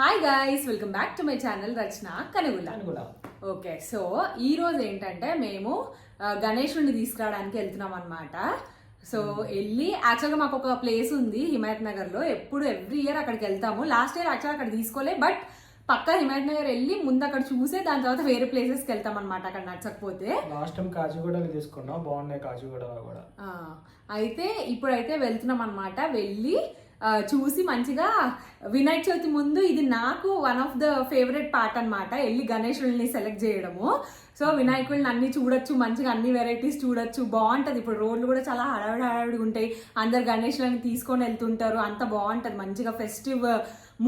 Hi guys, welcome back to my channel Rachana Kanugula. Okay, so ఈ రోజు ఏంటంటే మేము గణేశుడిని తీసుకురావడానికి వెళ్తున్నాం అనమాట. సో వెళ్ళి యాక్చువల్గా మాకు ఒక ప్లేస్ ఉంది హిమాయత్ నగర్లో. ఎవ్రీ ఇయర్ అక్కడికి వెళ్తాము. లాస్ట్ ఇయర్ యాక్చువల్గా అక్కడ తీసుకోలే, బట్ పక్కా హిమాయత్ నగర్ వెళ్ళి ముందు అక్కడ చూసే దాని తర్వాత వేరే ప్లేసెస్కి వెళ్తాం అనమాట. అక్కడ నచ్చకపోతే లాస్ట్ టైం కాచిగూడలో తీసుకున్నాం, బాగున్నాయి కాచిగూడలో కూడా. అయితే ఇప్పుడైతే వెళ్తున్నాం అనమాట. వెళ్ళి చూసి మంచిగా వినాయక చవితి ముందు ఇది నాకు one of the favourite part అనమాట, వెళ్ళి గణేశుల్ని సెలెక్ట్ చేయడము. సో వినాయకుడిని అన్ని చూడొచ్చు, మంచిగా అన్ని వెరైటీస్ చూడొచ్చు, బాగుంటుంది. ఇప్పుడు రోడ్లు కూడా చాలా హడావిడిగా ఉంటాయి, అందరు గణేశులని తీసుకొని వెళ్తుంటారు, అంత బాగుంటుంది. మంచిగా ఫెస్టివ్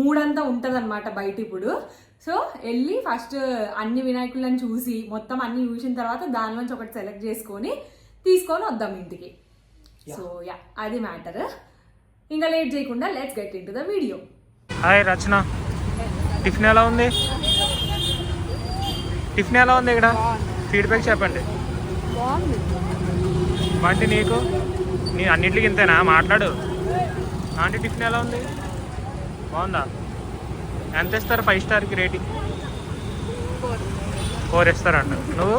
మూడంతా ఉంటుంది అనమాట బయట ఇప్పుడు. సో వెళ్ళి ఫస్ట్ అన్ని వినాయకులను చూసి మొత్తం అన్ని చూసిన తర్వాత దానిలోంచి ఒకటి సెలెక్ట్ చేసుకొని తీసుకొని వద్దాం ఇంటికి. సో యా, అది మ్యాటర్. ఇంకా లేట్ చేయకుండా let's get in to the video. Hi Rachana, tiffin ఎలా ఉంది? టిఫిన్ ఎలా ఉంది? ఇక్కడ ఫీడ్బ్యాక్ చెప్పండి. బాగుంది. నీకు నీ అన్నింటికి ఇంతేనా? మాట్లాడు. ఆంటీ టిఫిన్ ఎలా ఉంది? బాగుందా? ఎంత ఇస్తారు 5 స్టార్కి రేటింగ్? 4 ఇస్తారంట. నువ్వు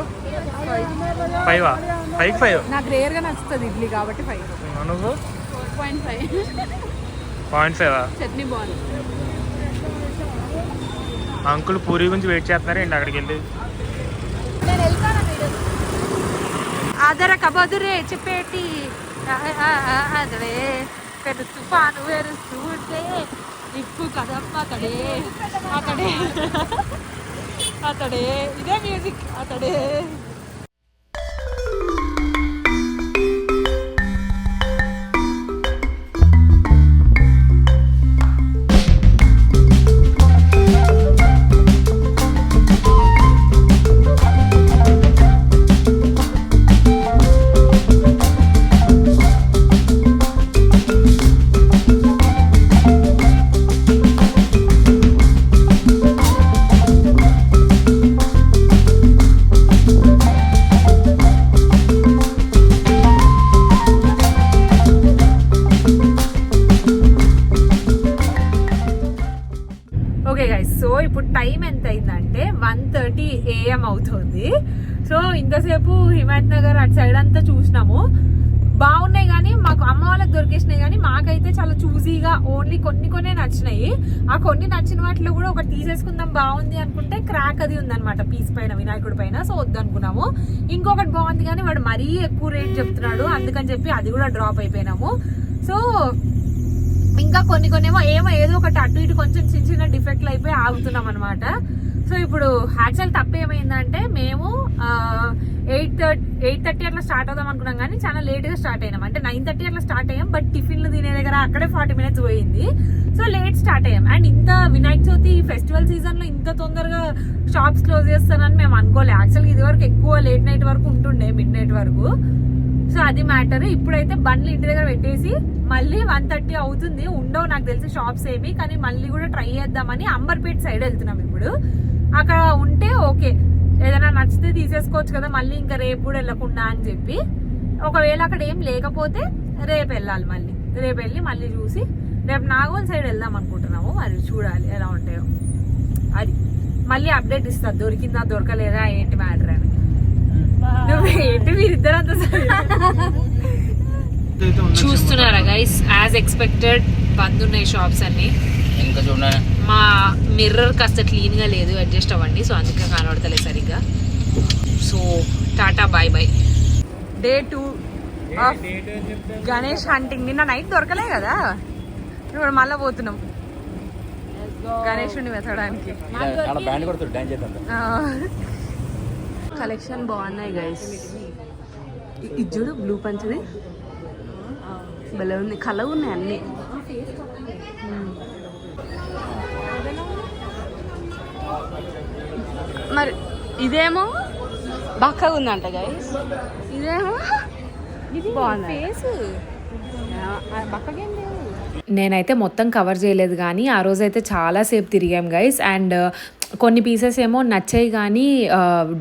5? 5కి 5. నాకు రేర్గా నచ్చుతుంది ఇడ్లీ కాబట్టి 5. నువ్వు 0.5. చట్నీ బాగుంది. అంకుల్ పూరి గురించి వెయిట్ చేస్తున్నారండి అక్కడికి వెళ్ళి. ఆదర కబదురే చెప్పేటి అదే పెద్ద తుఫాను వేరుస్తూ ఉంటే ఇప్పు కదప్ప అతడే అతడే అతడే ఇదే మ్యూజిక్ అతడే. ఓకే గైస్, సో ఇప్పుడు టైం ఎంత అయిందంటే 1:30 AM అవుతుంది. సో ఇంతసేపు హిమాయత్ నగర్ అటు సైడ్ అంతా చూసినాము, బాగున్నాయి కానీ మాకు అమ్మ వాళ్ళకి దొరికేసినాయి. కానీ మాకైతే చాలా చూజీగా ఓన్లీ కొన్ని నచ్చినాయి. ఆ కొన్ని నచ్చిన వాటిలో కూడా ఒకటి తీసేసుకుందాం బాగుంది అనుకుంటే క్రాక్ అది ఉందన్నమాట పీస్ పైన, వినాయకుడి పైన. సో వద్దనుకున్నాము. ఇంకొకటి బాగుంది కానీ వాడు మరీ ఎక్కువ రేట్ చెప్తున్నాడు, అందుకని చెప్పి అది కూడా డ్రాప్ అయిపోయినాము. సో ఇంకా కొన్ని ఏదో ఒకటి అటు ఇటు కొంచెం చిన్న డిఫెక్ట్లు అయిపోయి ఆగుతున్నాం అనమాట. సో ఇప్పుడు యాక్చువల్ తప్పు ఏమైందంటే మేము 8:30 అట్లా స్టార్ట్ అవుదాం అనుకున్నాం, కానీ చాలా లేట్గా స్టార్ట్ అయినాం. అంటే 9:30 అట్లా స్టార్ట్ అయ్యాం, బట్ టిఫిన్లు తినే దగ్గర అక్కడే 40 minutes పోయింది. సో లేట్ స్టార్ట్ అయ్యాం. అండ్ ఇంత వినాయక చవితి ఫెస్టివల్ సీజన్ లో ఇంత తొందరగా షాప్స్ క్లోజ్ చేస్తానని మేము అనుకోలేదు. యాక్చువల్గా ఇది వరకు ఎక్కువ లేట్ నైట్ వరకు ఉంటుండే, మిడ్ నైట్ వరకు. సో అది మ్యాటర్. ఇప్పుడైతే బండ్లు ఇంటి దగ్గర పెట్టేసి మళ్ళీ 1:30 అవుతుంది. ఉండవు నాకు తెలిసి షాప్స్ ఏమి, కానీ మళ్ళీ కూడా ట్రై చేద్దామని అంబర్పేట సైడ్ వెళ్తున్నాం. ఇప్పుడు అక్కడ ఉంటే ఓకే, ఏదైనా నచ్చితే తీసేసుకోవచ్చు కదా, మళ్ళీ ఇంకా రేపు కూడా వెళ్ళకుండా అని చెప్పి. ఒకవేళ అక్కడ ఏం లేకపోతే రేపు వెళ్ళాలి. రేపు వెళ్ళి మళ్ళీ చూసి రేపు నాగోల్ సైడ్ వెళ్దాం అనుకుంటున్నాము. మరి చూడాలి ఎలా ఉంటాయో. అది మళ్ళీ అప్డేట్ ఇస్తా, దొరికిందా దొరకలేదా ఏంటి మ్యాటర్ అని. నువ్వేంటి మీరిద్దరంతా చూస్తున్నారా గైస్? యాజ్ ఎక్స్పెక్టెడ్ బంద్ ఉన్నాయి షాప్స్ అన్ని. ఇంకా చూడండి, మా మిర్రర్ కాస్త క్లీన్ గా లేదు, అడ్జస్ట్ అవ్వండి. సో అందుకే కనబడతలేదు సరిగ్గా. So tata bye bye. Day 2 of Ganesh hunting. నిన్న నైట్ దొరకలే కదా, ఇప్పుడు మళ్ళా పోతున్నాం గణేషుని వెతడానికి. కలెక్షన్ బాగున్నాయి గైస్. ఇది చూడు, బ్లూ పంచది భలే ఉంది, కలర్ ఉన్నాయి అన్ని. మరి ఇదేమో బక్కగా ఉందంట గైస్, ఇదేమో బాగుంది. బక్కగేం లేదు. నేనైతే మొత్తం కవర్ చేయలేదు, కానీ ఆ రోజైతే చాలాసేపు తిరిగాం గైస్. అండ్ కొన్ని పీసెస్ ఏమో నచ్చాయి కానీ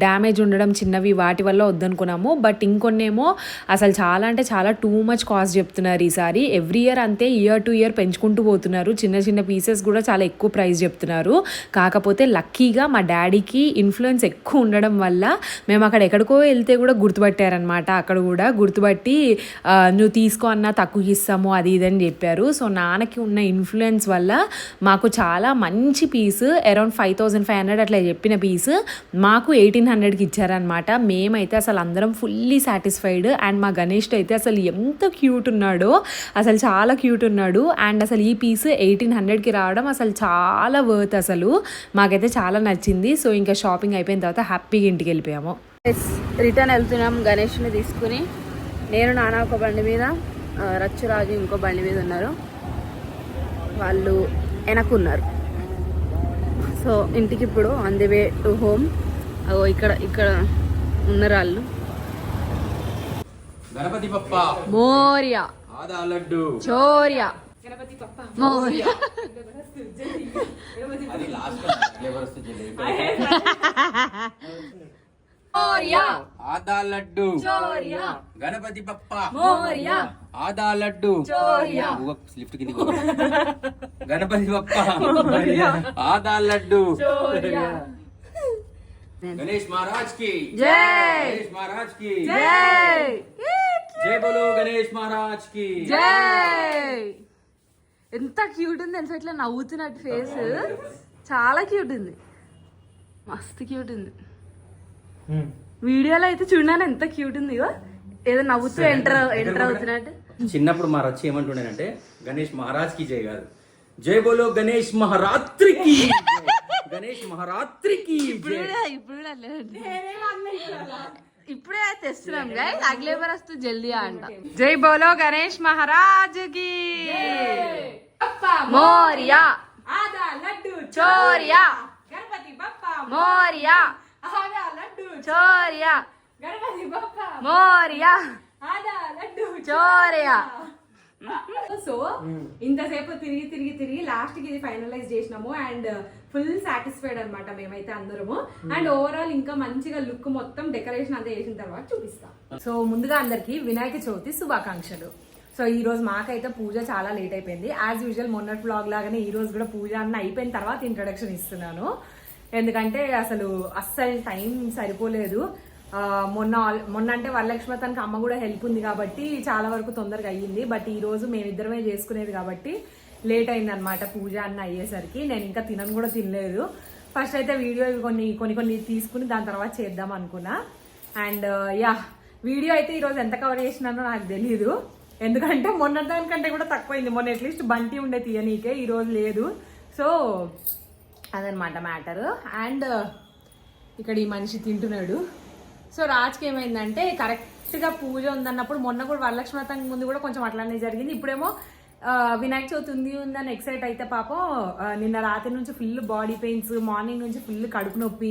డ్యామేజ్ ఉండడం చిన్నవి వాటి వల్ల వద్దనుకున్నాము. బట్ ఇంకొన్ని ఏమో అసలు చాలా అంటే చాలా టూ మచ్ కాస్ట్ చెప్తున్నారు ఈసారి. ఎవ్రీ ఇయర్ అంతే, ఇయర్ టు ఇయర్ పెంచుకుంటూ పోతున్నారు. చిన్న చిన్న పీసెస్ కూడా చాలా ఎక్కువ ప్రైస్ చెప్తున్నారు. కాకపోతే లక్కీగా మా డాడీకి ఇన్ఫ్లుయెన్స్ ఎక్కువ ఉండడం వల్ల మేము అక్కడ ఎక్కడికో వెళ్తే కూడా గుర్తుపట్టారనమాట. అక్కడ కూడా గుర్తుపట్టి నువ్వు తీసుకో అన్నా తక్కువ ఇస్తాము అది ఇదని చెప్పారు. సో నాన్నకి ఉన్న ఇన్ఫ్లుయెన్స్ వల్ల మాకు చాలా మంచి పీస్ అరౌండ్ 5500 అట్లా చెప్పిన పీస్ మాకు 1800కి ఇచ్చారనమాట. మేమైతే అసలు అందరం ఫుల్లీ సాటిస్ఫైడ్. అండ్ మా గణేష్ అయితే అసలు ఎంత క్యూట్ ఉన్నాడో, అసలు చాలా క్యూట్ ఉన్నాడు. అండ్ అసలు ఈ పీస్ 1800కి రావడం అసలు చాలా వర్త్. అసలు మాకైతే చాలా నచ్చింది. సో ఇంకా షాపింగ్ అయిపోయిన తర్వాత హ్యాపీగా ఇంటికి వెళ్ళిపోయాము. రిటర్న్ వెళ్తున్నాం గణేష్ని తీసుకుని. నేను నాన్న ఒక బండి మీద, రచ్చురాజు ఇంకో బండి మీద ఉన్నారు. వాళ్ళు వెనక్కున్నారు. సో ఇంటికి ఇప్పుడు on the way to home. ఇక్కడ ఉన్నారు వాళ్ళు. గణపతి బప్ప మోరియా ఆదా లడ్డు చోరియా గణపతి పప్ప మోరియా అది లాస్ట్ ఫ్లేవర్ వస్తుంది. మోరియా ఆదా లడ్డు చోరియా గణపతి బప్ప మోరియా ఆదా లడ్డు చోరియా లిఫ్ట్ కిందికి గణపతి బప్ప ఆదా లడ్డు గణేష్ మహారాజ్ కి జై గణేష్ మహారాజ్ కి జై జై బోలో గణేష్ మహారాజ్ కి జై. ఎంత క్యూట్ ఉంది తెలుసా, ఇట్లా నవ్వుతున్నట్టు ఫేస్. చాలా క్యూట్ ఉంది, మస్తు క్యూట్ ఉంది. వీడియోలో అయితే చూడాను ఎంత క్యూట్ ఉంది. ఏదో నవ్వుతూ ఎంటర్ అవుతున్నట్టు. చిన్నప్పుడు మా రచ్చి ఏమంటుండేనంటే గణేష్ మహారాజ్ కి జై కాదు, జై బోలో గణేష్ మహారాత్రికి గణేష్ మహారాత్రికి ఇప్పుడే తెస్తున్నాం గైస్. అగలే బార్ వస్తూ జల్దీ అంట. జై బోలో గణేష్ మహారాజ్ కి మోరియా ఆదా లడ్డు చోరియా గణపతి బప్ప మోరియా ఆదా లడ్డు చోరియా గణపతి బప్ప మోరియా ఆదా లడ్డు చోరియా. సో ఇంతసేపు తిరిగి లాస్ట్ కి ఇది ఫైనలైజ్ చేసినాము. అండ్ ఫుల్ సాటిస్ఫైడ్ అనమాట మేమైతే అందరము. అండ్ ఓవరాల్ ఇంకా మంచిగా లుక్ మొత్తం డెకరేషన్ అంతా చేసిన తర్వాత చూపిస్తాం. సో ముందుగా అందరికి వినాయక చవితి శుభాకాంక్షలు. సో ఈ రోజు మాకైతే పూజ చాలా లేట్ అయిపోయింది. యాజ్ యూజువల్ మొన్నటి వ్లాగ్ లాగానే ఈ రోజు కూడా పూజ అన్న అయిపోయిన తర్వాత ఇంట్రొడక్షన్ ఇస్తున్నాను. ఎందుకంటే అసలు అస్సలు టైం సరిపోలేదు. మొన్న అంటే వరలక్ష్మి తనకి అమ్మ కూడా హెల్ప్ ఉంది కాబట్టి చాలా వరకు తొందరగా అయ్యింది. బట్ ఈ రోజు మేమిద్దరమే చేసుకునేది కాబట్టి లేట్ అయింది అనమాట పూజ అన్న అయ్యేసరికి. నేను ఇంకా తినను కూడా తినలేదు. ఫస్ట్ అయితే వీడియో కొన్ని తీసుకుని దాని తర్వాత చేద్దాం అనుకున్నా. అండ్ వీడియో అయితే ఈరోజు ఎంత కవర్ చేసినానో నాకు తెలీదు. ఎందుకంటే మొన్న దానికంటే కూడా తక్కువైంది. మొన్న అట్లీస్ట్ బంటి ఉండే తీయనీకే, ఈరోజు లేదు. సో అదనమాట మ్యాటర్. అండ్ ఇక్కడ ఈ మనిషి తింటున్నాడు. సో రాజ్కి ఏమైందంటే కరెక్ట్గా పూజ ఉందన్నప్పుడు మొన్న కూడా వరలక్ష్మి వ్రతం ముందు కూడా కొంచెం అట్లానే జరిగింది. ఇప్పుడేమో వినాయక చవితి ఉందని ఎక్సైట్ అయితే పాపం నిన్న రాత్రి నుంచి ఫుల్ బాడీ పెయిన్స్, మార్నింగ్ నుంచి ఫుల్ కడుపు నొప్పి,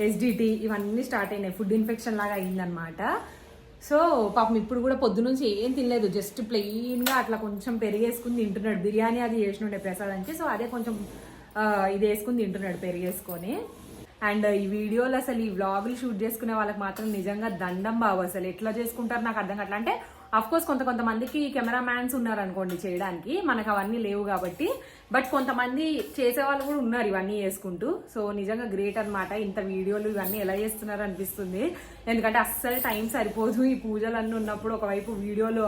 ఎస్డిటి ఇవన్నీ స్టార్ట్ అయినాయి. ఫుడ్ ఇన్ఫెక్షన్ లాగా అయిందనమాట. సో పాపం ఇప్పుడు కూడా పొద్దు నుంచి ఏం తినలేదు, జస్ట్ ప్లెయిన్గా అట్లా కొంచెం పెరిగేసుకుని తింటున్నాడు. బిర్యానీ అది చేసినుండే ప్రసాదానికి. సో అదే కొంచెం ఇది వేసుకుని తింటున్నాడు పెరిగేసుకొని. అండ్ ఈ వీడియోలు అసలు ఈ వ్లాగులు షూట్ చేసుకునే వాళ్ళకి మాత్రం నిజంగా దండం బాబు. అసలు ఎట్లా చేసుకుంటారు నాకు అర్థం కావట్లా. అంటే అఫ్ కోర్స్ కొంతమందికి కెమెరా మ్యాన్స్ ఉన్నారు అనుకోండి చేయడానికి, మనకు అవన్నీ లేవు కాబట్టి. బట్ కొంతమంది చేసేవాళ్ళు కూడా ఉన్నారు ఇవన్నీ చేసుకుంటూ. సో నిజంగా గ్రేట్ అనమాట. ఇంత వీడియోలు ఇవన్నీ ఎలా చేస్తున్నారు అనిపిస్తుంది. ఎందుకంటే అస్సలు టైం సరిపోదు ఈ పూజలు అన్నీ ఉన్నప్పుడు. ఒకవైపు వీడియోలు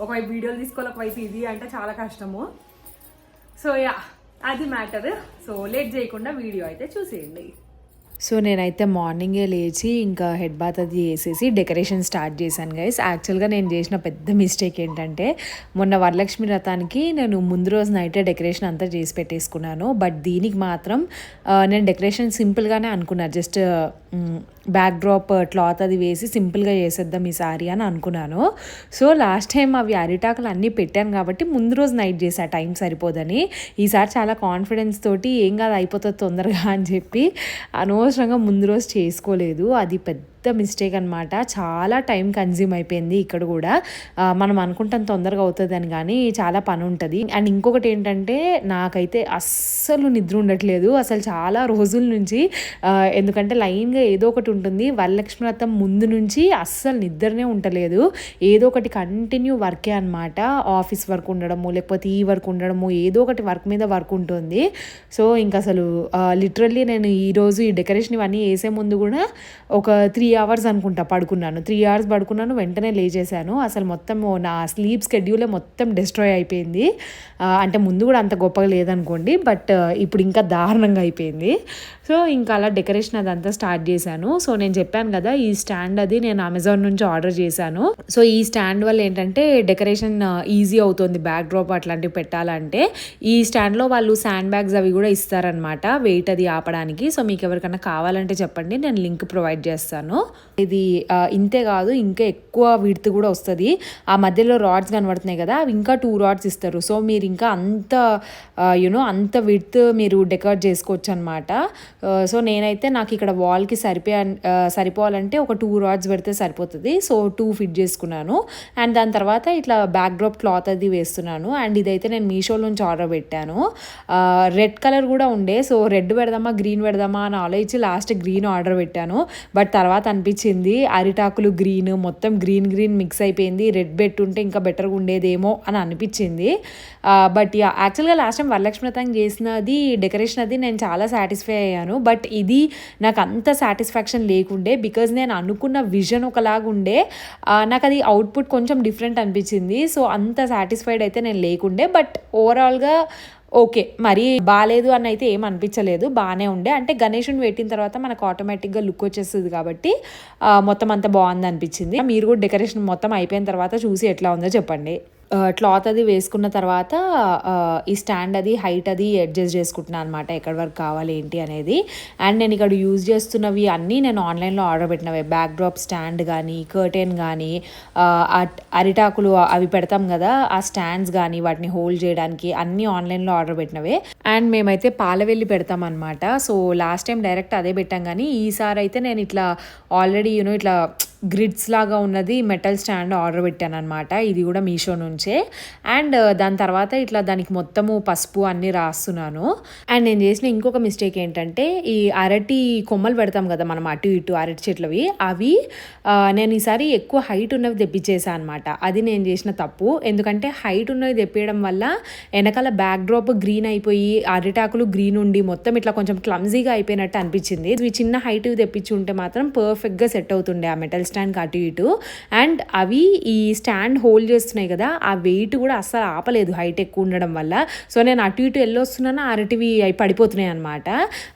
ఒకవైపు వీడియోలు తీసుకోవాలి, ఒకవైపు ఇది అంటే చాలా కష్టము. సో అది మ్యాటర్. సో లేట్ చేయకుండా వీడియో అయితే చూసేయండి. సో నేనైతే మార్నింగే లేచి ఇంకా హెడ్ బాత్ అది వేసేసి డెకరేషన్ స్టార్ట్ చేశాను గైస్. యాక్చువల్గా నేను చేసిన పెద్ద మిస్టేక్ ఏంటంటే మొన్న వరలక్ష్మి వ్రతానికి నేను ముందు రోజు నైటే డెకరేషన్ అంతా చేసి పెట్టేసుకున్నాను. బట్ దీనికి మాత్రం నేను డెకరేషన్ సింపుల్గానే అనుకున్నాను. జస్ట్ బ్యాక్ డ్రాప్ క్లాత్ అది వేసి సింపుల్గా చేసేద్దాం ఈసారి అని అనుకున్నాను. సో లాస్ట్ టైం అవి అరిటాకులు అన్నీ పెట్టాను కాబట్టి ముందు రోజు నైట్ చేసా, టైం సరిపోదని. ఈసారి చాలా కాన్ఫిడెన్స్ తోటి ఏం కాదు అయిపోతుంది తొందరగా అని చెప్పి అనవసరంగా ముందు రోజు చేసుకోలేదు. అది పెద్ద మిస్టేక్ అనమాట. చాలా టైం కన్జ్యూమ్ అయిపోయింది ఇక్కడ కూడా. మనం అనుకుంటాం తొందరగా అవుతుంది అని, కానీ చాలా పని ఉంటుంది. అండ్ ఇంకొకటి ఏంటంటే నాకైతే అస్సలు నిద్ర ఉండట్లేదు అసలు చాలా రోజుల నుంచి. ఎందుకంటే లైన్గా ఏదో ఒకటి ఉంటుంది. వరలక్ష్మి వ్రతం ముందు నుంచి అస్సలు నిద్రనే ఉండలేదు. ఏదో ఒకటి కంటిన్యూ వర్కే అనమాట. ఆఫీస్ వర్క్ ఉండడము, లేకపోతే ఈ వర్క్ ఉండడము, ఏదో ఒకటి వర్క్ మీద వర్క్ ఉంటుంది. సో ఇంకా అసలు లిటరల్లీ నేను ఈరోజు ఈ డెకరేషన్ ఇవన్నీ వేసే ముందు కూడా ఒక 3 hours అనుకుంటా పడుకున్నాను. 3 hours పడుకున్నాను, వెంటనే లేచేసాను. అసలు మొత్తం నా స్లీప్ స్కెడ్యూలే మొత్తం డిస్ట్రాయ్ అయిపోయింది. అంటే ముందు కూడా అంత గొప్పగా లేదనుకోండి, బట్ ఇప్పుడు ఇంకా దారుణంగా అయిపోయింది. సో ఇంకా అలా డెకరేషన్ అదంతా స్టార్ట్ చేశాను. సో నేను చెప్పాను కదా ఈ స్టాండ్ అది నేను అమెజాన్ నుంచి ఆర్డర్ చేశాను. సో ఈ స్టాండ్ వల్ల ఏంటంటే డెకరేషన్ ఈజీ అవుతుంది, బ్యాక్ డ్రాప్ అట్లాంటివి పెట్టాలంటే. ఈ స్టాండ్లో వాళ్ళు శాండ్ బ్యాగ్స్ అవి కూడా ఇస్తారనమాట, వెయిట్ అది ఆపడానికి. సో మీకు ఎవరికైనా కావాలంటే చెప్పండి, నేను లింక్ ప్రొవైడ్ చేస్తాను. ఇది ఇంతే కాదు, ఇంకా ఎక్కువ విడ్త్ కూడా వస్తుంది. ఆ మధ్యలో రాడ్స్ కనబడుతున్నాయి కదా, అవి ఇంకా 2 rods ఇస్తారు. సో మీరు ఇంకా అంత అంత విడ్త్ మీరు డెకరేట్ చేసుకోవచ్చు అనమాట. సో నేనైతే నాకు ఇక్కడ వాల్కి సరిపోవాలంటే ఒక 2 rods పెడితే సరిపోతుంది. సో 2 ఫిట్ చేసుకున్నాను. అండ్ దాని తర్వాత ఇట్లా బ్యాక్ డ్రాప్ క్లాత్ అది వేస్తున్నాను. అండ్ ఇదైతే నేను మీషో నుంచి ఆర్డర్ పెట్టాను. రెడ్ కలర్ కూడా ఉండే, సో రెడ్ పెడదామా గ్రీన్ పెడదామా అని ఆలోచించి లాస్ట్ గ్రీన్ ఆర్డర్ పెట్టాను. బట్ తర్వాత అనిపించింది అరిటాకులు గ్రీన్ మొత్తం గ్రీన్ మిక్స్ అయిపోయింది, రెడ్ పెట్టుంటే ఇంకా బెటర్గా ఉండేదేమో అని అనిపించింది. బట్ యాక్చువల్గా లాస్ట్ టైం వరలక్ష్మి వ్రతం చేసినది డెకరేషన్ అది నేను చాలా సాటిస్ఫై అయ్యాను. బట్ ఇది నాకు అంత సాటిస్ఫాక్షన్ లేకుండే, బికాజ్ నేను అనుకున్న విజన్ ఒకలాగా ఉండే, నాకు అది అవుట్పుట్ కొంచెం డిఫరెంట్ అనిపించింది. సో అంత సాటిస్ఫైడ్ అయితే నేను లేకుండే. బట్ ఓవరాల్గా ఓకే, మరి బాగాలేదు అని అయితే ఏం అనిపించలేదు, బాగానే ఉండే. అంటే గణేషుని పెట్టిన తర్వాత మనకు ఆటోమేటిక్గా లుక్ వచ్చేస్తుంది కాబట్టి మొత్తం అంతా బాగుంది అనిపించింది. మీరు కూడా డెకరేషన్ మొత్తం అయిపోయిన తర్వాత చూసి ఎట్లా ఉందో చెప్పండి. క్లాత్ అది వేసుకున్న తర్వాత ఈ స్టాండ్ అది హైట్ అది అడ్జస్ట్ చేసుకుంటున్నాను అనమాట, ఎక్కడి వరకు కావాలి ఏంటి అనేది. అండ్ నేను ఇక్కడ యూజ్ చేస్తున్నవి అన్నీ నేను ఆన్లైన్లో ఆర్డర్ పెట్టినవే. బ్యాక్ డ్రాప్ స్టాండ్ కానీ, కర్టెన్ కానీ, అరిటాకులు అవి పెడతాం కదా ఆ స్టాండ్స్ కానీ, వాటిని హోల్డ్ చేయడానికి అన్నీ ఆన్లైన్లో ఆర్డర్ పెట్టినవే. అండ్ మేమైతే పాలవెల్లి పెడతాం అనమాట. సో లాస్ట్ టైం డైరెక్ట్ అదే పెట్టాం, కానీ ఈసారి అయితే నేను ఇట్లా ఆల్రెడీ ఇట్లా గ్రిడ్స్ లాగా ఉన్నది మెటల్ స్టాండ్ ఆర్డర్ పెట్టాను అనమాట. ఇది కూడా మీషో నుంచే. అండ్ దాని తర్వాత ఇట్లా దానికి మొత్తము పసుపు అన్నీ రాస్తున్నాను. అండ్ నేను చేసిన ఇంకొక మిస్టేక్ ఏంటంటే ఈ అరటి కొమ్మలు పెడతాం కదా మనం అటు ఇటు అరటి చెట్లవి, అవి నేను ఈసారి ఎక్కువ హైట్ ఉన్నవి తెప్పించేసాను అనమాట. అది నేను చేసిన తప్పు. ఎందుకంటే హైట్ ఉన్నవి తెప్పించడం వల్ల వెనకాల బ్యాక్ డ్రాప్ గ్రీన్ అయిపోయి అరిటాకులు గ్రీన్ ఉండి మొత్తం ఇట్లా కొంచెం క్లమ్జీగా అయిపోయినట్టు అనిపించింది. ఇవి చిన్న హైట్ తెప్పించి ఉంటే మాత్రం పర్ఫెక్ట్గా సెట్ అవుతుండే ఆ మెటల్ స్టాండ్కి అటు ఇటు. అండ్ అవి ఈ స్టాండ్ హోల్డ్ చేస్తున్నాయి కదా, ఆ వెయిట్ కూడా అస్సలు ఆపలేదు హైట్ ఎక్కువ ఉండడం వల్ల. సో నేను అటు ఇటు వెళ్ళొస్తున్నాను, అరటివి అవి పడిపోతున్నాయి అనమాట.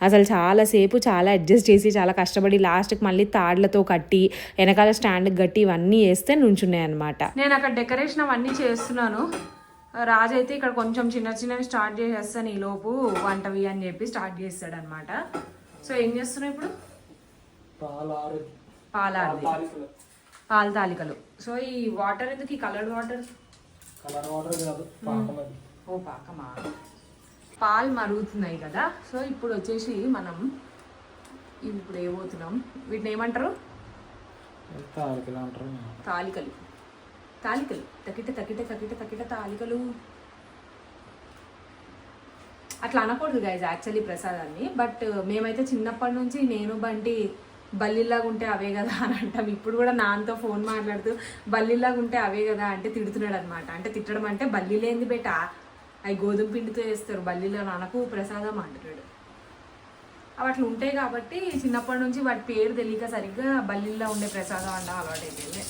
అసలు చాలాసేపు చాలా అడ్జస్ట్ చేసి చాలా కష్టపడి లాస్ట్కి మళ్ళీ తాడ్లతో కట్టి వెనకాల స్టాండ్కి కట్టి ఇవన్నీ వేస్తే నుంచున్నాయి అనమాట. నేను అక్కడ డెకరేషన్ అవన్నీ చేస్తున్నాను. రాజు అయితే ఇక్కడ కొంచెం చిన్నవి స్టార్ట్ చేసేస్తాను, ఈ లోపు వంటవి అని చెప్పి స్టార్ట్ చేస్తాడు అనమాట. సో ఏం చేస్తున్నావు ఇప్పుడు? పాల తాలికలు. సో ఈ వాటర్ ఎందుకు, ఈ కలర్డ్ వాటర్? ఓ పాకమా. పాలు మరుగుతున్నాయి కదా, సో ఇప్పుడు వచ్చేసి మనం ఇవి ఇప్పుడు ఏమవుతున్నాం, వీటిని ఏమంటారు? తాలికలు. తకిట తాలికలు అట్లా అనకూడదు గైజ్ యాక్చువల్లీ ప్రసాదాన్ని. బట్ మేమైతే చిన్నప్పటి నుంచి నేను బంటి బల్లిలాగా ఉంటే అవే కదా అని అంటాం. ఇప్పుడు కూడా నాన్నతో ఫోన్ మాట్లాడుతూ బల్లిలాగా ఉంటే అవే కదా అంటే తిడుతున్నాడు అనమాట. అంటే తిట్టడం అంటే బల్లిలేంది బేట, అవి గోధుమ పిండితో వేస్తారు, బల్లిలో నాన్నకు ప్రసాదం అంటున్నాడు. అవి అట్లా ఉంటాయి కాబట్టి చిన్నప్పటి నుంచి వాటి పేరు తెలియక సరిగ్గా బల్లిలో ఉండే ప్రసాదం అన్న అలవాటు అయిపోయింది.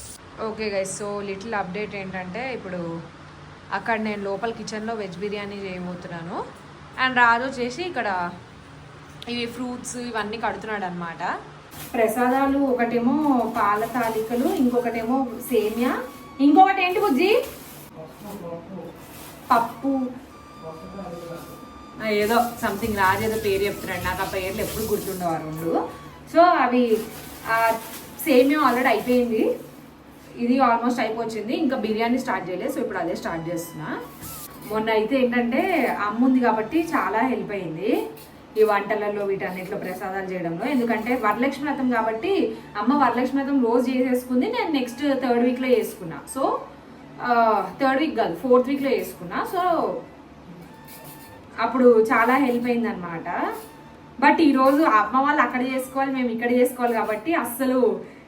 Okay guys, so little update ఏంటంటే ఇప్పుడు అక్కడ నేను లోపల కిచెన్లో వెజ్ బిర్యానీ చేయబోతున్నాను. అండ్ రాజు వచ్చేసి ఇక్కడ ఇవి ఫ్రూట్స్ ఇవన్నీ కడుతున్నాడు అనమాట. ప్రసాదాలు ఒకటేమో పాల తాలికలు, ఇంకొకటేమో సేమియా, ఇంకొకటి ఏంటి బుజ్జి? పప్పు ఏదో సంథింగ్ రాజు ఏదో పేరు చెప్తున్నాడు, నాకు ఆ పేర్లు ఎప్పుడు గుర్తుండవు ఆ రెండు. సో అవి సేమియా ఆల్రెడీ అయిపోయింది, ఇది ఆల్మోస్ట్ అయిపోయింది, ఇంకా బిర్యానీ స్టార్ట్ చేయలేదు. సో ఇప్పుడు అదే స్టార్ట్ చేస్తున్నా. మొన్న అయితే ఏంటంటే అమ్మ ఉంది కాబట్టి చాలా హెల్ప్ అయింది. ఈ వంటలలో వీటన్నిటిలో ప్రసాదాలు చేయడంలో. ఎందుకంటే వరలక్ష్మి వ్రతం కాబట్టి అమ్మ వరలక్ష్మి వ్రతం రోజు చేసేసుకుంది, నేను నెక్స్ట్ 3rd వీక్లో చేసుకున్నా. సో 3rd వీక్ కాదు 4th వీక్లో చేసుకున్నా. సో అప్పుడు చాలా హెల్ప్ అయింది అనమాట. బట్ ఈరోజు అమ్మ వాళ్ళు అక్కడ చేసుకోవాలి, మేము ఇక్కడ చేసుకోవాలి కాబట్టి అస్సలు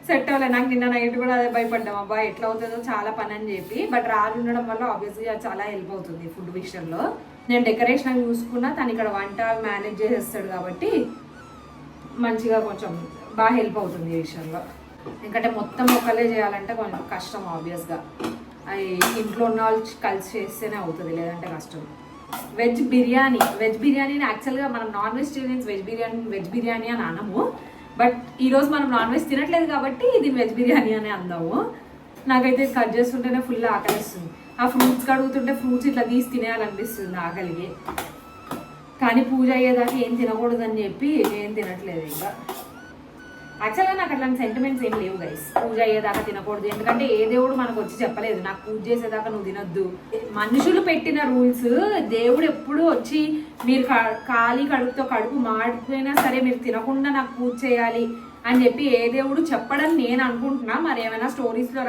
సెట్ అవ్వలేదు. నాకు నిన్న నైట్ కూడా అదే భయపడ్డాం, అబ్బా ఎట్లా అవుతుందో చాలా పని అని చెప్పి. బట్ రాజు ఉండడం వల్ల ఆబ్వియస్గా చాలా హెల్ప్ అవుతుంది ఫుడ్ విషయంలో. నేను డెకరేషన్ అవి చూసుకున్నా, తను ఇక్కడ వంట మేనేజ్ చేసేస్తాడు కాబట్టి మంచిగా కొంచెం బాగా హెల్ప్ అవుతుంది ఈ విషయంలో. ఎందుకంటే మొత్తం ఒకళ్ళే చేయాలంటే కొంచెం కష్టం ఆబ్వియస్గా. అవి ఇంట్లో ఉన్న వాళ్ళు కలిసి చేస్తేనే అవుతుంది, లేదంటే కష్టం. వెజ్ బిర్యానీని యాక్చువల్గా మనం నాన్ వెజిటేరియన్స్ వెజ్ బిర్యానీ అని అనము. బట్ ఈరోజు మనం నాన్ వెజ్ తినట్లేదు కాబట్టి ఇది వెజ్ బిర్యానీ అని అందాము. నాకైతే కట్ చేస్తుంటేనే ఫుల్ ఆకలిస్తుంది. ఆ ఫ్రూట్స్ కడుగుతుంటే ఫ్రూట్స్ ఇట్లా తీసి తినేయాలనిపిస్తుంది ఆకలికి. కానీ పూజ అయ్యేదాకా ఏం తినకూడదని చెప్పి ఏం తినట్లేదు ఇంకా. యాక్చువల్గా నాకు అట్లాంటి సెంటిమెంట్స్ ఏం లేవు గైస్, పూజ అయ్యేదాకా తినకూడదు. ఎందుకంటే ఏ దేవుడు మనకు వచ్చి చెప్పలేదు నాకు పూజ చేసేదాకా నువ్వు తినొద్దు. మనుషులు పెట్టిన రూల్స్. దేవుడు ఎప్పుడు వచ్చి మీరు ఖాళీ కడుపుతో కడుపు మాడిపోయినా సరే మీరు తినకుండా నాకు పూజ చేయాలి అని చెప్పి ఏ దేవుడు చెప్పడం నేను అనుకుంటున్నా. మరి ఏమైనా స్టోరీస్లో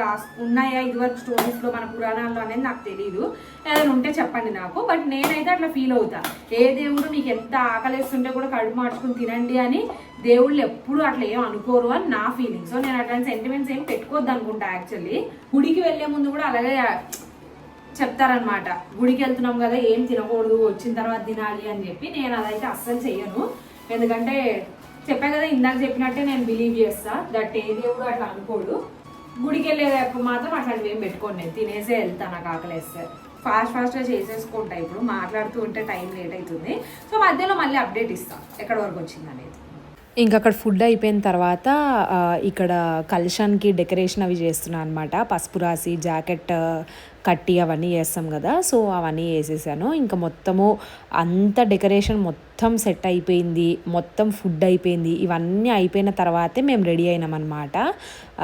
ఉన్నాయా ఇదివరకు స్టోరీస్లో మన పురాణాల్లో అనేది నాకు తెలియదు, ఏదైనా ఉంటే చెప్పండి నాకు. బట్ నేనైతే అట్లా ఫీల్ అవుతా, ఏ దేవుడు మీకు ఎంత ఆకలిస్తుంటే కూడా కడుపు మార్చుకుని తినండి అని దేవుళ్ళు ఎప్పుడు అట్లా ఏం అనుకోరు అని నా ఫీలింగ్. సో నేను అట్లాంటి సెంటిమెంట్స్ ఏం పెట్టుకోవద్దు అనుకుంటా. యాక్చువల్లీ గుడికి వెళ్లే ముందు కూడా అలాగే చెప్తారనమాట, గుడికి వెళ్తున్నాం కదా ఏం తినకూడదు వచ్చిన తర్వాత తినాలి అని చెప్పి. నేను అదైతే అస్సలు చెయ్యను. ఎందుకంటే చెప్పా కదా ఇందాక చెప్పినట్టే నేను బిలీవ్ చేస్తా దట్ ఏ దేవుడు అట్లా అనుకోడు. గుడికి వెళ్ళేటప్పుడు మాత్రం అట్లాంటివి ఏం పెట్టుకోండి, నేను తినేసే వెళ్తాను నాకు ఆకలేస్తే. ఫాస్ట్గా చేసేసుకుంటా. ఇప్పుడు మాట్లాడుతూ ఉంటే టైం లేట్ అవుతుంది. సో మధ్యలో మళ్ళీ అప్డేట్ ఇస్తాను ఎక్కడి వరకు వచ్చింది అనేది. ఇంకా అక్కడ ఫుడ్ అయిపోయిన తర్వాత ఇక్కడ కలశానికి డెకరేషన్ అవి చేస్తున్నాను అనమాట. పసుపు రాసి జాకెట్ కట్టి అవన్నీ చేస్తాం కదా, సో అవన్నీ వేసేసాను. ఇంకా మొత్తము అంత డెకరేషన్ మొత్తం సెట్ అయిపోయింది, మొత్తం ఫుడ్ అయిపోయింది. ఇవన్నీ అయిపోయిన తర్వాతే మేము రెడీ అయినాం అనమాట.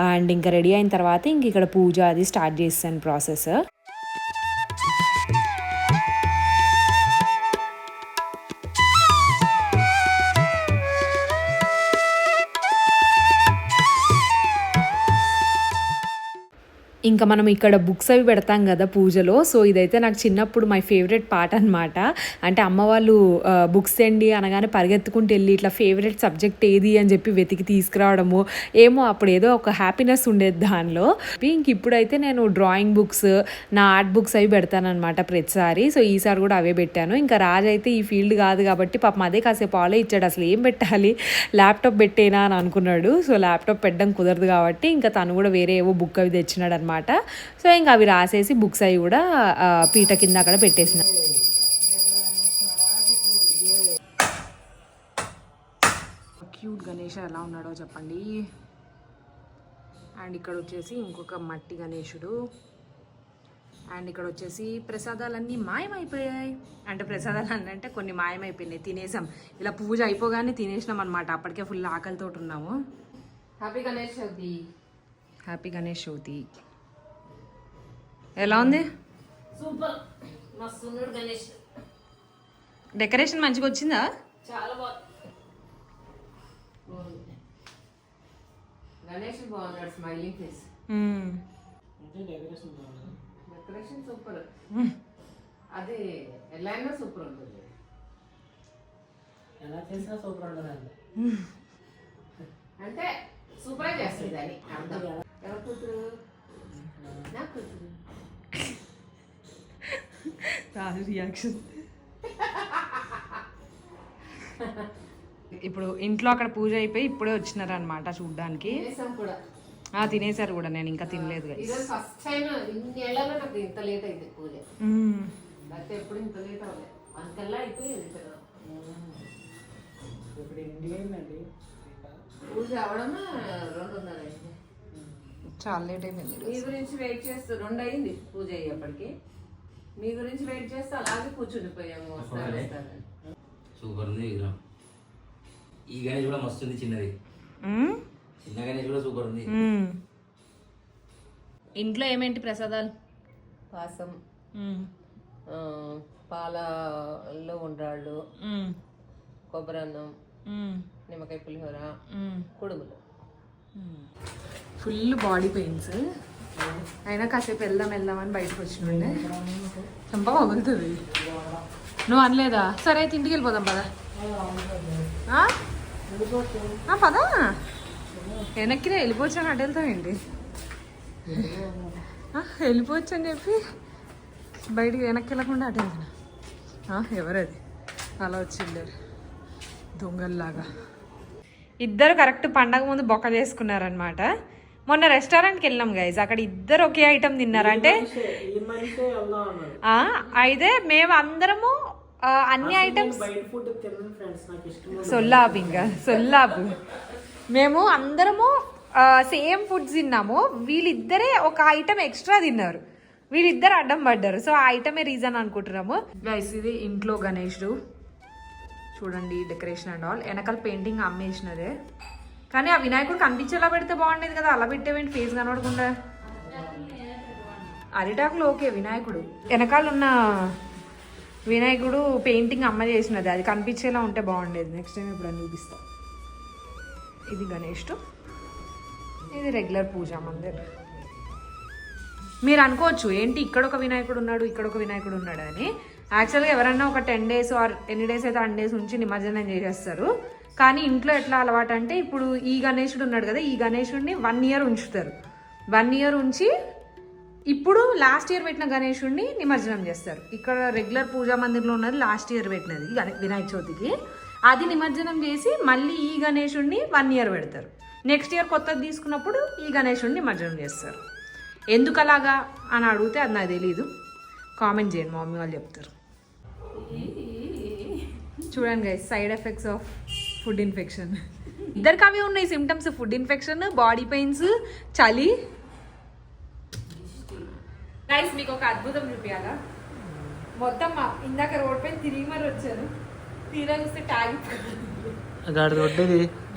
అండ్ ఇంకా రెడీ అయిన తర్వాత ఇంక ఇక్కడ పూజ అది స్టార్ట్ చేసాను ప్రాసెస్. ఇంకా మనం ఇక్కడ బుక్స్ అవి పెడతాం కదా పూజలో. సో ఇదైతే నాకు చిన్నప్పుడు మై ఫేవరెట్ పార్ట్ అనమాట. అంటే అమ్మ వాళ్ళు బుక్స్ తెండి అనగానే పరిగెత్తుకుంటూ వెళ్ళి ఇట్లా ఫేవరెట్ సబ్జెక్ట్ ఏది అని చెప్పి వెతికి తీసుకురావడము, ఏమో అప్పుడు ఏదో ఒక హ్యాపీనెస్ ఉండేది దానిలో. ఇంక ఇప్పుడైతే నేను డ్రాయింగ్ బుక్స్, నా ఆర్ట్ బుక్స్ అవి పెడతానమాట ప్రతిసారి. సో ఈసారి కూడా అవే పెట్టాను. ఇంకా రాజు అయితే ఈ ఫీల్డ్ కాదు కాబట్టి పాపం అదే కాసేపు ఆలో ఇచ్చాడు, అసలు ఏం పెట్టాలి ల్యాప్టాప్ పెట్టేనా అని అనుకున్నాడు. సో ల్యాప్టాప్ పెట్టడం కుదరదు కాబట్టి ఇంకా తను కూడా వేరే ఏవో బుక్ అవి తెచ్చినాడు అనమాట. సో ఇంకా అవి రాసేసి బుక్స్ అవి కూడా పీట కింద అక్కడ పెట్టేసిన. క్యూట్ గణేష్ ఎలా ఉన్నాడో చెప్పండి. అండ్ ఇక్కడ వచ్చేసి ఇంకొక మట్టి గణేశుడు. అండ్ ఇక్కడ వచ్చేసి ప్రసాదాలన్నీ మాయమైపోయాయి. అంటే ప్రసాదాలు అంటే కొన్ని మాయమైపోయినాయి, తినేసాం. ఇలా పూజ అయిపోగానే తినేసినాం అనమాట. అప్పటికే ఫుల్ ఆకలితో ఉన్నాము. హ్యాపీ గణేష్ చవితి. హ్యాపీ గణేష్ చవితి. ఎలా ఉంది? సూపర్, మస్తు ఉన్నాడు గణేష్. డెకరేషన్ మంచిగా వచ్చిందా? చాలా బాగుంది గణేష్, బాగున్నాడు. Smiling face. Decoration super. అది ఎలా అయినా సూపర్ ఉంటుంది, ఎలా చేసినా సూపర్ ఉంటుంది. అంటే సూపర్ చేస్తుంది అని అర్థం. ఎవరు కూతురు? నా కూతురు. రియాక్షన్. ఇప్పుడు ఇంట్లో అక్కడ పూజ అయిపోయి ఇప్పుడే వచ్చినారు అనమాట చూడ్డానికి. తినేసారు కూడా, నేను ఇంకా తినలేదు. ఫస్ట్ టైం ఇన్ని ఏళ్ళలో నాకు ఇంత లేట్ అయింది పూజ. అయితే ఎప్పుడు ఇంత లేట్ అవ్వలేదు, అంతల్లా అయిపోయింది పూజ అవడం 2:30 అయింది. చాలా లేట్ అయిపోయింది. మీ గురించి వెయిట్ చేస్తూ 2 అయింది పూజ అయ్యేప్పటికి. మీ గురించి వెయిట్ చేస్తే అలాగే కూర్చుండిపోయాము. సూపర్ ఉంది విగ్రహం. ఈ గణేష్ కూడా మస్తు ఉంది, చిన్నది చిన్న గణేష్ కూడా సూపర్ ఉంది. ఇంట్లో ఏమేంటి ప్రసాదాలు? పాసం, పాలలో ఉండ్రాళ్ళు, కొబ్బరి అన్నం, నిమ్మకాయ పులిహోర, కుడుములు. ఫుల్ బాడీ పెయిన్స్ అయినా కాసేపు వెళ్దామని బయటకు వచ్చినండే చంప పగులుతుంది. నువ్వు అనలేదా? సరే అయితే ఇంటికి వెళ్ళిపోదాం పదా. పదా వెనక్కి వెళ్ళిపోవచ్చు అని అటు వెళ్తాం ఏంటి? వెళ్ళిపోవచ్చు అని చెప్పి బయటికి వెనక్కి వెళ్ళకుండా అటు వెళ్తున్నా. ఎవరది అలా వచ్చిండారు దొంగల్లాగా? ఇద్దరు కరెక్ట్ పండగ ముందు బొక్క చేసుకున్నారనమాట. మొన్న రెస్టారెంట్కి వెళ్ళినాం గైజ్, అక్కడ ఇద్దరు ఒకే ఐటమ్ తిన్నారు. అంటే అయితే మేము అందరము అన్ని ఐటమ్స్ సొల్లాబు మేము అందరము సేమ్ ఫుడ్స్ తిన్నాము. వీళ్ళిద్దరే ఒక ఐటమ్ ఎక్స్ట్రా తిన్నారు, వీళ్ళిద్దరు అడ్డం పడ్డారు. సో ఆ ఐటమే రీజన్ అనుకుంటున్నాము గైస్. ఇది ఇంట్లో గణేషుడు చూడండి, డెకరేషన్ అండ్ ఆల్. వెనకాల పెయింటింగ్ అమ్మేసినదే, కానీ ఆ వినాయకుడు కనిపించేలా పెడితే బాగుండేది కదా. అలా పెట్టేవేంటి ఫేస్ కనబడకుండా? అరిటాకులు ఓకే, వినాయకుడు వెనకాల ఉన్న వినాయకుడు పెయింటింగ్ అమ్మ చేసినది, అది కనిపించేలా ఉంటే బాగుండేది. నెక్స్ట్ టైం ఇప్పుడు అని చూపిస్తా. ఇది గణేష్టు, ఇది రెగ్యులర్ పూజా మందిర్. మీరు అనుకోవచ్చు ఏంటి ఇక్కడ ఒక వినాయకుడు ఉన్నాడు, ఇక్కడ ఒక వినాయకుడు ఉన్నాడు అని. యాక్చువల్గా ఎవరన్నా ఒక 10 days ఆర్ ఎన్ని డేస్ అయితే 10 days ఉంచి నిమజ్జనం చేసేస్తారు. కానీ ఇంట్లో ఎట్లా అలవాటు అంటే, ఇప్పుడు ఈ గణేశుడు ఉన్నాడు కదా, ఈ గణేశుడిని 1 year ఉంచుతారు. 1 year ఉంచి ఇప్పుడు లాస్ట్ ఇయర్ పెట్టిన గణేశుడిని నిమజ్జనం చేస్తారు. ఇక్కడ రెగ్యులర్ పూజా మందిర్లో ఉన్నది లాస్ట్ ఇయర్ పెట్టినది వినాయక చవితికి, అది నిమజ్జనం చేసి మళ్ళీ ఈ గణేశుడిని 1 year పెడతారు. నెక్స్ట్ ఇయర్ కొత్తది తీసుకున్నప్పుడు ఈ గణేశుడిని నిమజ్జనం చేస్తారు. ఎందుకు అలాగా అని అడిగితే అది నాకు తెలీదు, కామెంట్ చేయండి, మా మమ్మీ వాళ్ళు చెప్తారు. చూడండి guys, side effects of food infection. ఇద్దరికి అవి ఉన్నాయి symptoms, food infection, body pains, చలి. గైస్ మీకు ఒక అద్భుతం చూపించాలా? మొత్తం ఇందాక రోడ్ పైన తిరిగి మరి వచ్చాను, తీరా చూస్తే ట్యాగ్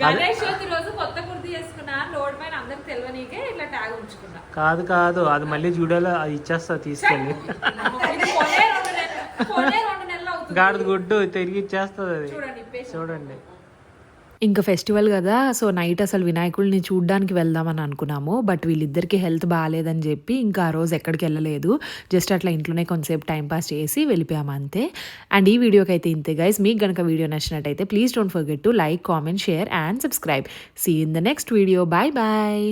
గణేష్ చవితి రోజు కొత్త కుర్తి చేసుకున్నా, రోడ్ పైన అందరికి తెలియనీకే ఇట్లా ట్యాగ్ ఉంచుకున్నా. కాదు అది మళ్ళీ జూడేలో అది ఇచ్చేస్తా తీసుకెళ్ళి. గాడిద గుడ్డు తిరిగి ఇచ్చేస్తుంది అది. చూడండి. ఇంకా ఫెస్టివల్ కదా, సో నైట్ అసలు వినాయకుడిని చూడ్డానికి వెళ్దామని అనుకున్నాము. బట్ వీళ్ళిద్దరికి హెల్త్ బాగాలేదని చెప్పి ఇంకా ఆ రోజు ఎక్కడికి వెళ్ళలేదు. జస్ట్ అట్లా ఇంట్లోనే కొంతసేపు టైంపాస్ చేసి వెళ్ళిపోయాము అంతే. అండ్ ఈ వీడియోకి అయితే ఇంతే గైస్. మీకు కనుక వీడియో నచ్చినట్టయితే please don't forget to like, comment, share and subscribe. See in the next video. Bye bye.